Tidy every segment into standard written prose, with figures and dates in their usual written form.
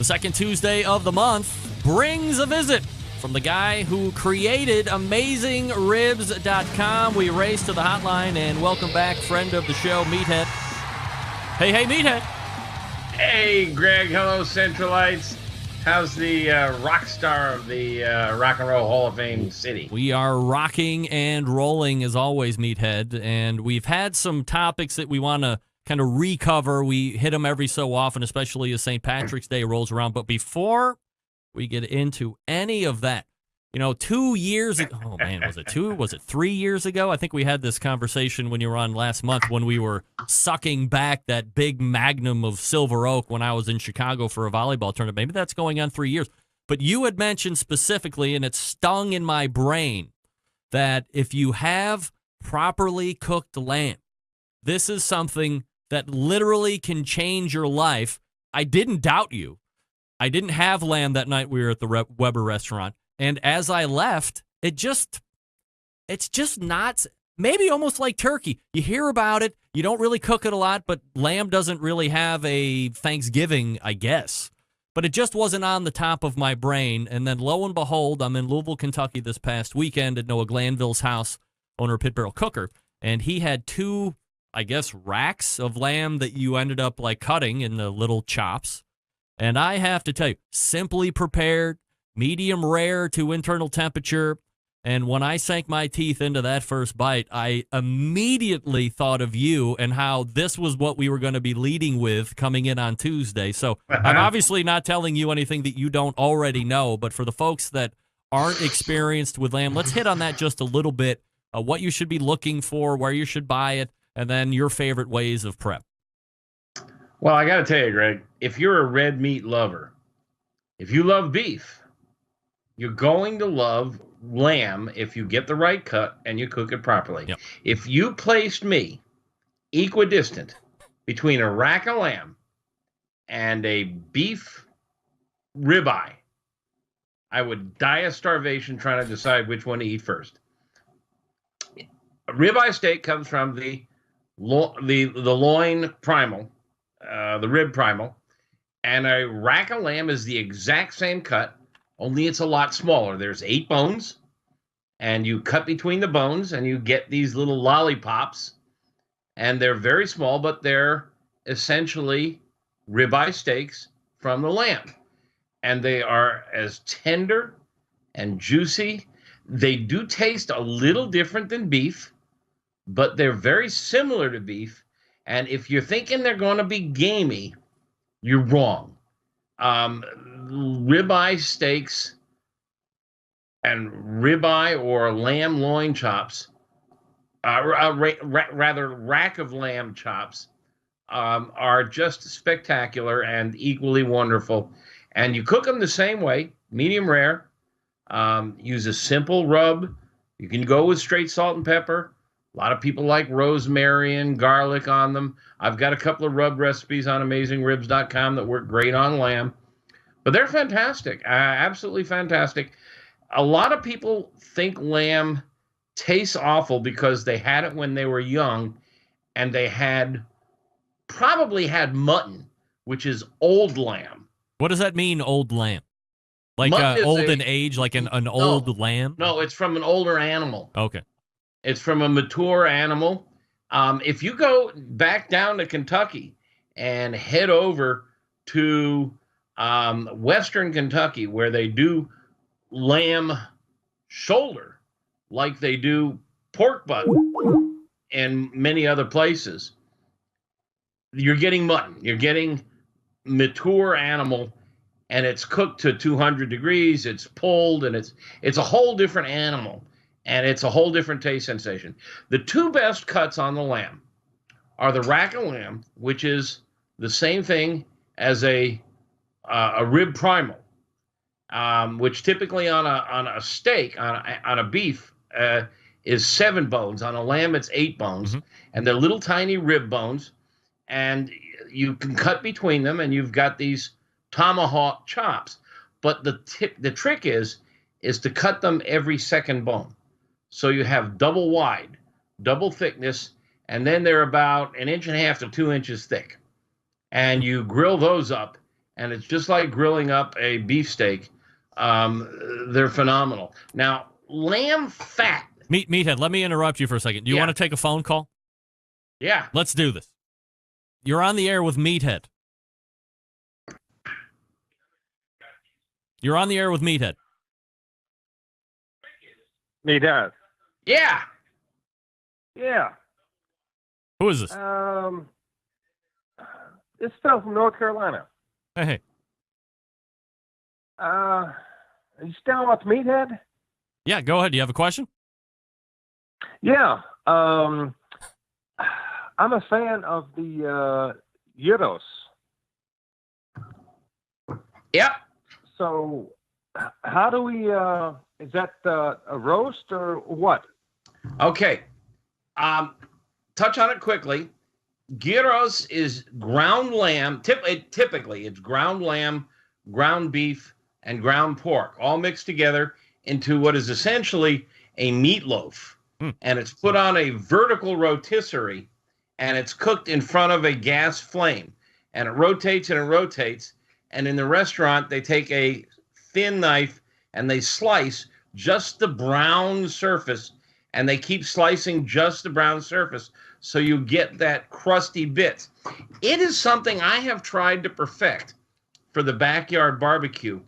The second Tuesday of the month brings a visit from the guy who created AmazingRibs.com. We race to the hotline and welcome back friend of the show, Meathead. Hey, Meathead. Hey, Greg. Hello, Centralites. How's the rock star of the Rock and Roll Hall of Fame city? We are rocking and rolling as always, Meathead, and we've had some topics that we want to kind of recover. We hit them every so often, especially as St. Patrick's Day rolls around. But before we get into any of that, 2 years ago, oh man, was it 3 years ago? I think we had this conversation when you were on last month when we were sucking back that big magnum of Silver Oak when I was in Chicago for a volleyball tournament. Maybe that's going on 3 years. But you had mentioned specifically, and it stung in my brain, that if you have properly cooked lamb, this is something that literally can change your life. I didn't doubt you. I didn't have lamb that night we were at the Weber restaurant. And as I left, it's just not, maybe almost like turkey. You hear about it. You don't really cook it a lot, but lamb doesn't really have a Thanksgiving, I guess. But it just wasn't on the top of my brain. And then lo and behold, I'm in Louisville, Kentucky this past weekend at Noah Glanville's house, owner of Pit Barrel Cooker. And he had 2, I guess, racks of lamb that you ended up like cutting in the little chops. And I have to tell you, simply prepared, medium rare to internal temperature. And when I sank my teeth into that first bite, I immediately thought of you and how this was what we were going to be leading with coming in on Tuesday. So I'm obviously not telling you anything that you don't already know, but for the folks that aren't experienced with lamb, let's hit on that just a little bit, what you should be looking for, where you should buy it, and then your favorite ways of prep. Well, I got to tell you, Greg, if you're a red meat lover, if you love beef, you're going to love lamb if you get the right cut and you cook it properly. Yep. If you placed me equidistant between a rack of lamb and a beef ribeye, I would die of starvation trying to decide which one to eat first. A ribeye steak comes from the loin primal, the rib primal, and a rack of lamb is the exact same cut, only it's a lot smaller. There's 8 bones, and you cut between the bones, and you get these little lollipops, and they're very small, but they're essentially ribeye steaks from the lamb. And they are as tender and juicy. They do taste a little different than beef, but they're very similar to beef. And if you're thinking they're going to be gamey, you're wrong. Ribeye steaks and ribeye or lamb loin chops, rather rack of lamb chops, are just spectacular and equally wonderful. And you cook them the same way, medium rare. Use a simple rub. You can go with straight salt and pepper. A lot of people like rosemary and garlic on them. I've got a couple of rub recipes on AmazingRibs.com that work great on lamb. But they're fantastic, absolutely fantastic. A lot of people think lamb tastes awful because they had it when they were young and they probably had mutton, which is old lamb. What does that mean, old lamb? Like old in age, like an old lamb? No, it's from an older animal. Okay. It's from a mature animal. If you go back down to Kentucky and head over to Western Kentucky, where they do lamb shoulder like they do pork butt and many other places, you're getting mutton. You're getting mature animal, and it's cooked to 200 degrees. It's pulled, and it's a whole different animal, and it's a whole different taste sensation. The 2 best cuts on the lamb are the rack of lamb, which is the same thing as a rib primal, which typically on a steak, on a beef, is 7 bones. On a lamb, it's 8 bones, and they're little tiny rib bones, and you can cut between them, and you've got these tomahawk chops. But the trick is to cut them every second bone, so you have double wide, double thickness, and then they're about 1.5 to 2 inches thick, and you grill those up. and it's just like grilling up a beefsteak. They're phenomenal. Now, lamb fat. Meathead, let me interrupt you for a second. Do you want to take a phone call? Yeah. Let's do this. You're on the air with Meathead. You're on the air with Meathead. Meathead. Yeah. Yeah. Who is this? It's Phil from North Carolina. Hey. Are you still with Meathead? Yeah, go ahead. Do you have a question? Yeah. I'm a fan of the gyros. Yep. So, how do we? Is that a roast or what? Okay. Touch on it quickly. Gyros is ground lamb. Typically, it's ground lamb, ground beef, and ground pork, all mixed together into what is essentially a meatloaf. And it's put on a vertical rotisserie, and it's cooked in front of a gas flame. And it rotates and it rotates. And in the restaurant, they take a thin knife and they slice just the brown surface, and they keep slicing just the brown surface so you get that crusty bit. It is something I have tried to perfect for the backyard barbecue,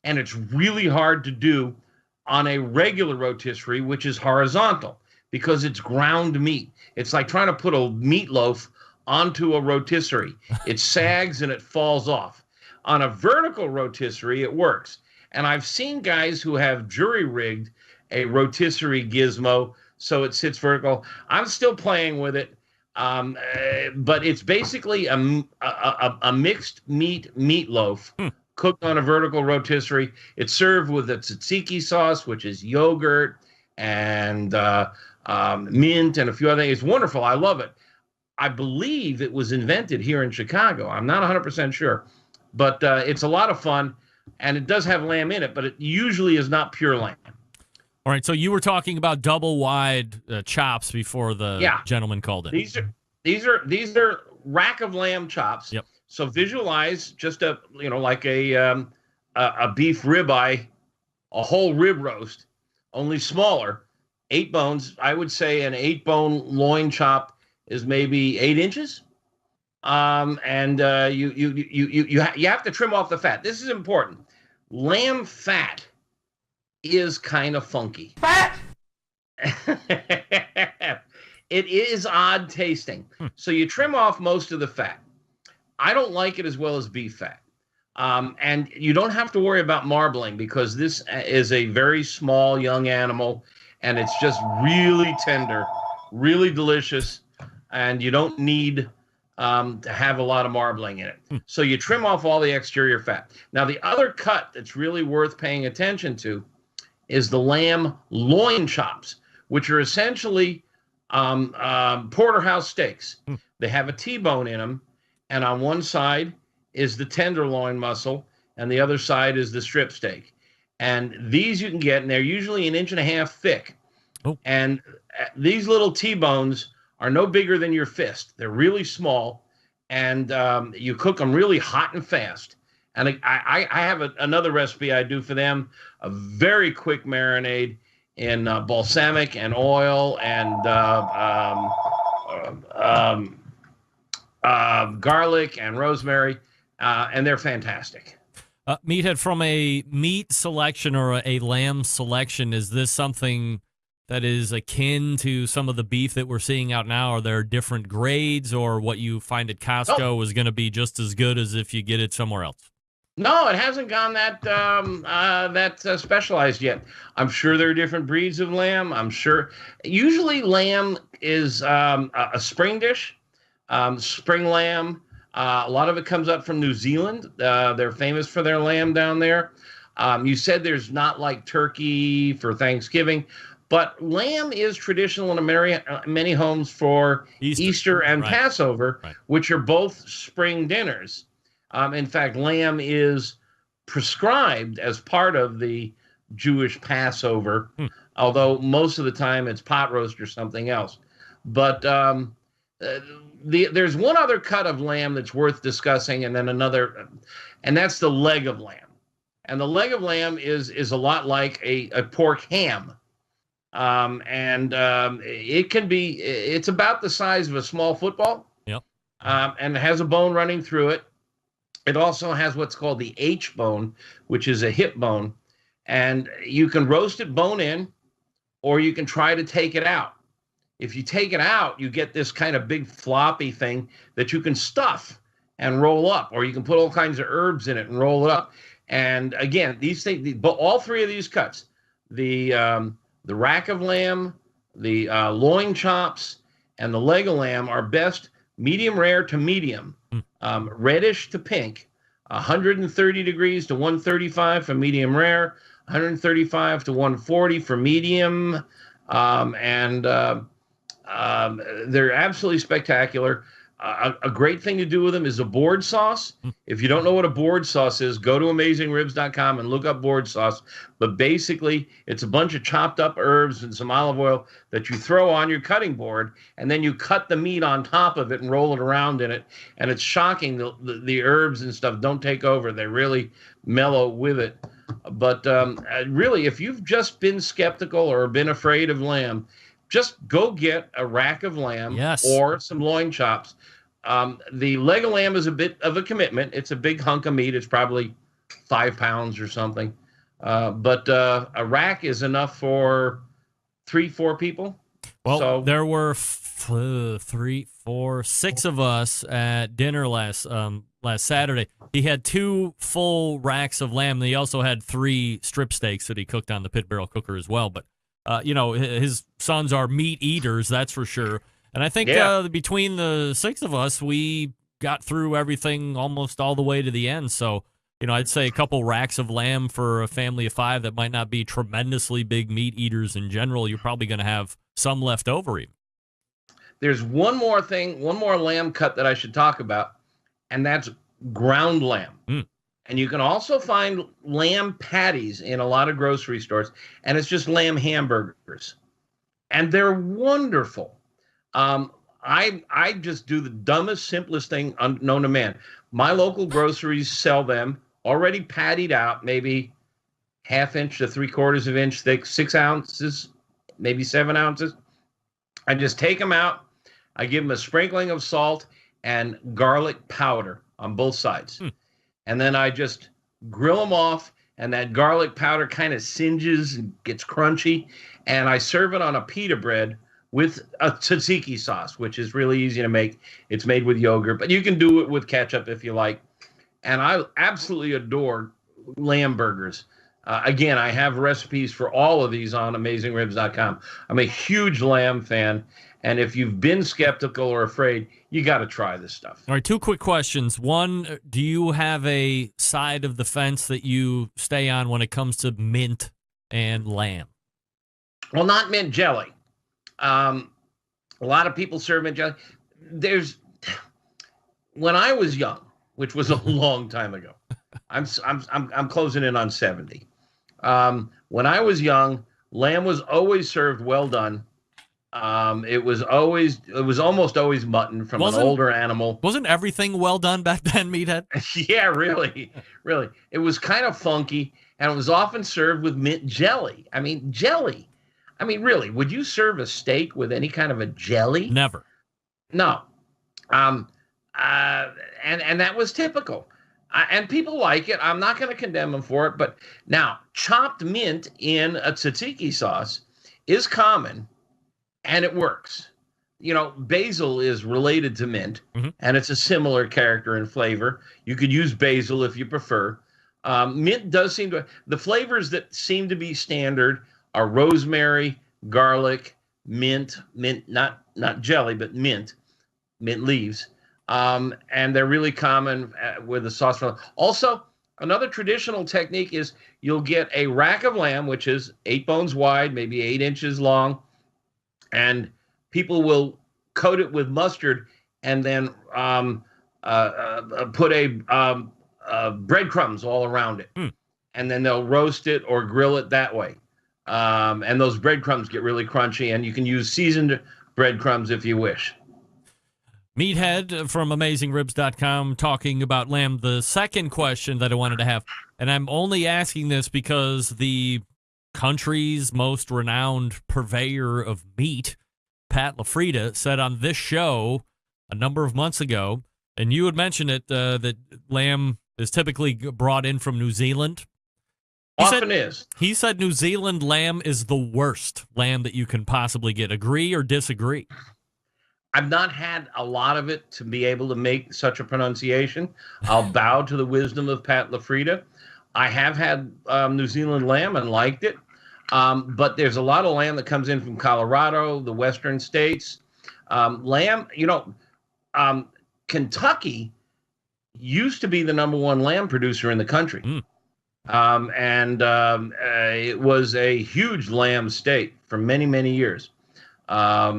and it's really hard to do on a regular rotisserie, which is horizontal, because it's ground meat. It's like trying to put a meatloaf onto a rotisserie. It sags and it falls off. On a vertical rotisserie, it works. And I've seen guys who have jury-rigged a rotisserie gizmo so it sits vertical. I'm still playing with it, but it's basically a mixed meat meatloaf cooked on a vertical rotisserie. It's served with a tzatziki sauce, which is yogurt and mint and a few other things. It's wonderful. I love it. I believe it was invented here in Chicago. I'm not 100% sure, but it's a lot of fun, and it does have lamb in it, but it usually is not pure lamb. All right, so you were talking about double wide chops before the gentleman called in. These are rack of lamb chops. Yep. So visualize just like a beef ribeye, a whole rib roast, only smaller, 8 bones. I would say an 8-bone loin chop is maybe 8 inches. And you have to trim off the fat. This is important. Lamb fat is kind of funky. Fat. It is odd tasting. So you trim off most of the fat. I don't like it as well as beef fat. And you don't have to worry about marbling because this is a very small young animal, and it's just really tender, really delicious, and you don't need to have a lot of marbling in it. So you trim off all the exterior fat. Now, the other cut that's really worth paying attention to is the lamb loin chops, which are essentially porterhouse steaks. They have a T-bone in them, and on one side is the tenderloin muscle, and the other side is the strip steak. And these you can get, and they're usually 1.5 inches thick. Oh. And these little T-bones are no bigger than your fist. They're really small, and you cook them really hot and fast. And I have another recipe I do for them, a very quick marinade in balsamic and oil and garlic and rosemary, and they're fantastic. Meathead, from a meat selection or a lamb selection, is this something that is akin to some of the beef that we're seeing out now? Are there different grades, or what you find at Costco is going to be just as good as if you get it somewhere else? No, it hasn't gone that specialized yet. I'm sure there are different breeds of lamb. I'm sure. Usually lamb is a spring dish, spring lamb. A lot of it comes up from New Zealand. They're famous for their lamb down there. You said there's not like turkey for Thanksgiving, but lamb is traditional in many homes for Easter and Passover, which are both spring dinners. In fact, lamb is prescribed as part of the Jewish Passover, although most of the time it's pot roast or something else. But There's one other cut of lamb that's worth discussing, and then another, and that's the leg of lamb. And the leg of lamb is a lot like a pork ham. It can be, it's about the size of a small football. Yep. And it has a bone running through it. It also has what's called the H bone, which is a hip bone. And you can roast it bone in, or you can try to take it out. If you take it out, you get this kind of big floppy thing that you can stuff and roll up, or you can put all kinds of herbs in it and roll it up. And again, these things, but all three of these cuts, the rack of lamb, the loin chops, and the leg of lamb are best medium rare to medium, reddish to pink, 130 degrees to 135 for medium rare, 135 to 140 for medium, they're absolutely spectacular. A great thing to do with them is a board sauce. If you don't know what a board sauce is, go to AmazingRibs.com and look up board sauce. But basically, it's a bunch of chopped up herbs and some olive oil that you throw on your cutting board, and then you cut the meat on top of it and roll it around in it. And it's shocking. The herbs and stuff don't take over. They really mellow with it. But really, if you've just been skeptical or been afraid of lamb, just go get a rack of lamb or some loin chops. The leg of lamb is a bit of a commitment. It's a big hunk of meat. It's probably 5 pounds or something. But a rack is enough for 3-4 people. Well, so, there were 3, 4, 6 of us at dinner last Saturday. He had 2 full racks of lamb. He also had 3 strip steaks that he cooked on the pit barrel cooker as well. But his sons are meat eaters, that's for sure. And I think between the 6 of us, we got through everything almost all the way to the end. So, I'd say a couple racks of lamb for a family of 5 that might not be tremendously big meat eaters in general. You're probably going to have some left over even. There's one more lamb cut that I should talk about, and that's ground lamb. And you can also find lamb patties in a lot of grocery stores, and it's just lamb hamburgers. And they're wonderful. I just do the dumbest, simplest thing known to man. My local groceries sell them already pattied out, maybe 1/2 inch to 3/4 of inch thick, 6 ounces, maybe 7 ounces. I just take them out. I give them a sprinkling of salt and garlic powder on both sides. And then I just grill them off, and that garlic powder kind of singes and gets crunchy. And I serve it on a pita bread with a tzatziki sauce, which is really easy to make. It's made with yogurt, but you can do it with ketchup if you like. And I absolutely adore lamb burgers. Again, I have recipes for all of these on AmazingRibs.com. I'm a huge lamb fan. And if you've been skeptical or afraid, you got to try this stuff. All right, 2 quick questions. One, do you have a side of the fence that you stay on when it comes to mint and lamb? Well, not mint jelly. A lot of people serve mint jelly. When I was young, which was a long time ago, I'm closing in on 70. When I was young, lamb was always served well done. It was almost always mutton from an older animal. Wasn't everything well done back then, Meathead? Yeah, really. It was kind of funky, and it was often served with mint jelly. I mean, jelly. I mean, really, would you serve a steak with any kind of a jelly? Never. No. And that was typical. And people like it. I'm not going to condemn them for it. But now, chopped mint in a tzatziki sauce is common. And it works. Basil is related to mint, and it's a similar character and flavor. You could use basil if you prefer. Mint does seem to, the flavors that seem to be standard are rosemary, garlic, mint, not jelly, but mint leaves. And they're really common with the sauce. Also, another traditional technique is you'll get a rack of lamb, which is 8 bones wide, maybe 8 inches long. And people will coat it with mustard and then put breadcrumbs all around it. And then they'll roast it or grill it that way. And those breadcrumbs get really crunchy, and you can use seasoned breadcrumbs if you wish. Meathead from AmazingRibs.com talking about lamb. The second question that I wanted to have, and I'm only asking this because the country's most renowned purveyor of meat, Pat LaFrida, said on this show a number of months ago, and you had mentioned it, that lamb is typically brought in from New Zealand. He said New Zealand lamb is the worst lamb that you can possibly get. Agree or disagree? I've not had a lot of it to be able to make such a pronunciation. I'll bow to the wisdom of Pat LaFrida. I have had New Zealand lamb and liked it. But there's a lot of lamb that comes in from Colorado, the western states. Lamb, Kentucky used to be the number one lamb producer in the country. It was a huge lamb state for many, many years. I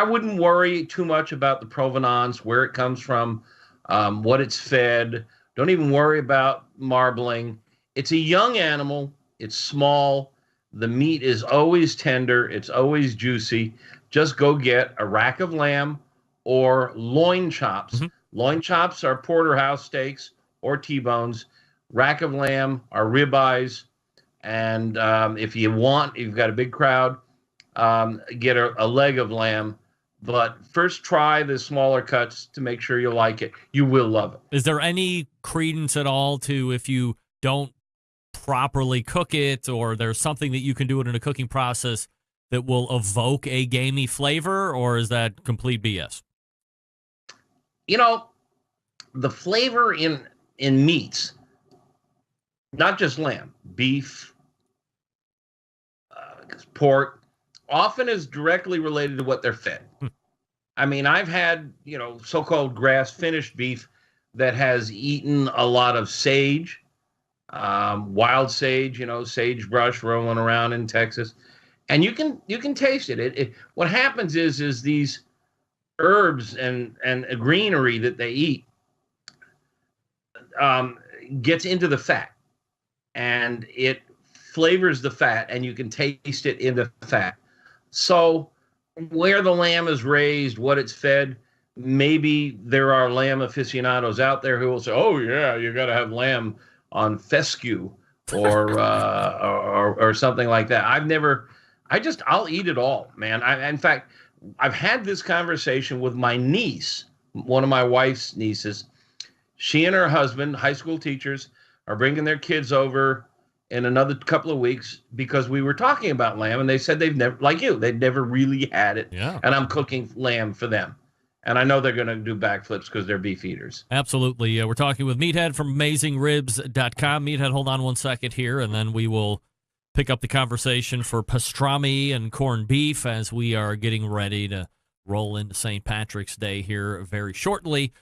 wouldn't worry too much about the provenance, where it comes from, what it's fed. Don't even worry about marbling. It's a young animal. It's small. The meat is always tender. It's always juicy. Just go get a rack of lamb or loin chops. Mm-hmm. Loin chops are porterhouse steaks or T-bones. Rack of lamb are ribeyes. And if you've got a big crowd, get a leg of lamb. But first try the smaller cuts to make sure you like it. You will love it. Is there any credence at all to if you don't properly cook it, or there's something that you can do it in a cooking process that will evoke a gamey flavor, or is that complete BS? The flavor in meats, not just lamb, beef, pork, often is directly related to what they're fed. I mean, I've had, so-called grass-finished beef that has eaten a lot of sage, wild sage, sagebrush rolling around in Texas, and you can taste it. What happens is these herbs and greenery that they eat gets into the fat, and it flavors the fat, and you can taste it in the fat. So where the lamb is raised, what it's fed, maybe there are lamb aficionados out there who will say, oh, yeah, you got to have lamb on fescue or something like that. I'll eat it all, man. In fact, I've had this conversation with my niece, one of my wife's nieces. She and her husband, high school teachers, are bringing their kids over in another couple of weeks because we were talking about lamb, and they said they'd never really had it. Yeah. And I'm cooking lamb for them. And I know they're going to do backflips because they're beef eaters. Absolutely. We're talking with Meathead from AmazingRibs.com. Meathead, hold on one second here, and then we will pick up the conversation for pastrami and corned beef as we are getting ready to roll into St. Patrick's Day here very shortly.